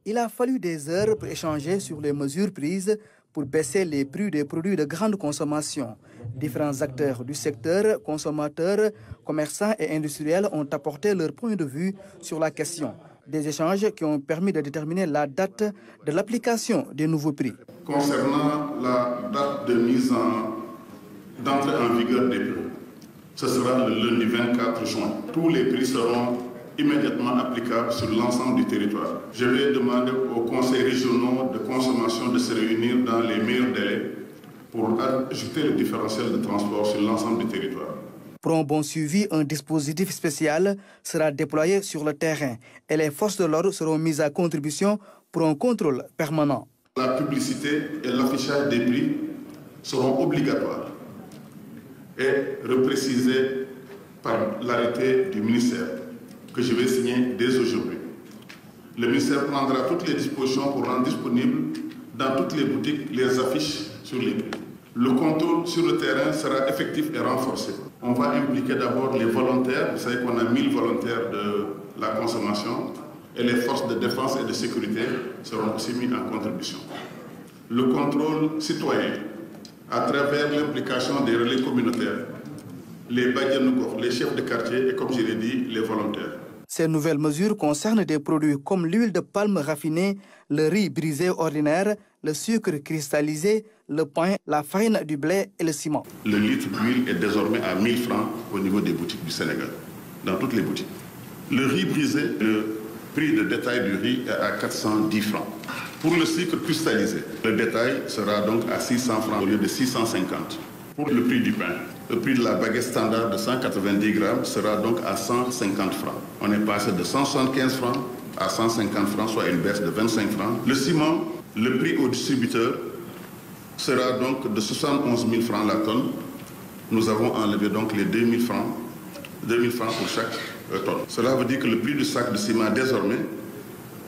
Il a fallu des heures pour échanger sur les mesures prises pour baisser les prix des produits de grande consommation. Différents acteurs du secteur, consommateurs, commerçants et industriels ont apporté leur point de vue sur la question. Des échanges qui ont permis de déterminer la date de l'application des nouveaux prix. Concernant la date de d'entrée en vigueur des prix, ce sera le lundi 24 juin. Tous les prix seront immédiatement applicables sur l'ensemble du territoire. Je vais demander aux conseils régionaux de consommation de se réunir dans les meilleurs délais pour ajouter le différentiel de transport sur l'ensemble du territoire. Pour un bon suivi, un dispositif spécial sera déployé sur le terrain et les forces de l'ordre seront mises à contribution pour un contrôle permanent. La publicité et l'affichage des prix seront obligatoires et reprécisés par l'arrêté du ministère que je vais signer dès aujourd'hui. Le ministère prendra toutes les dispositions pour rendre disponibles dans toutes les boutiques les affiches sur les prix. Le contrôle sur le terrain sera effectif et renforcé. On va impliquer d'abord les volontaires. Vous savez qu'on a 1000 volontaires de la consommation et les forces de défense et de sécurité seront aussi mis en contribution. Le contrôle citoyen, à travers l'implication des relais communautaires, les badianougors, les chefs de quartier et, comme je l'ai dit, les volontaires. Ces nouvelles mesures concernent des produits comme l'huile de palme raffinée, le riz brisé ordinaire, le sucre cristallisé, le pain, la farine du blé et le ciment. Le litre d'huile est désormais à 1000 francs au niveau des boutiques du Sénégal, dans toutes les boutiques. Le riz brisé, le prix de détail du riz est à 410 francs. Pour le sucre cristallisé, le détail sera donc à 600 francs au lieu de 650. Pour le prix du pain, le prix de la baguette standard de 190 grammes sera donc à 150 francs. On est passé de 175 francs à 150 francs, soit une baisse de 25 francs. Le ciment, le prix au distributeur sera donc de 71 000 francs la tonne. Nous avons enlevé donc les 2 000 francs pour chaque tonne. Cela veut dire que le prix du sac de ciment désormais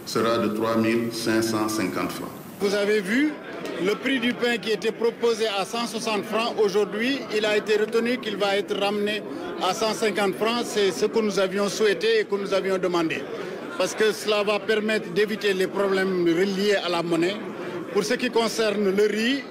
sera de 3 550 francs. Vous avez vu le prix du pain qui était proposé à 160 francs. Aujourd'hui, il a été retenu qu'il va être ramené à 150 francs. C'est ce que nous avions souhaité et que nous avions demandé. Parce que cela va permettre d'éviter les problèmes liés à la monnaie. Pour ce qui concerne le riz,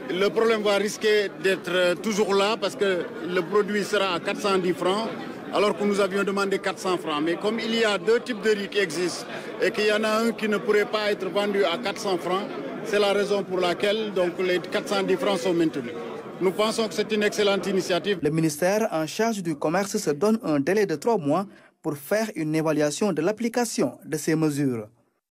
le problème va risquer d'être toujours là parce que le produit sera à 410 francs. Alors que nous avions demandé 400 francs. Mais comme il y a deux types de riz qui existent et qu'il y en a un qui ne pourrait pas être vendu à 400 francs, c'est la raison pour laquelle donc, les 410 francs sont maintenus. Nous pensons que c'est une excellente initiative. Le ministère en charge du commerce se donne un délai de 3 mois pour faire une évaluation de l'application de ces mesures.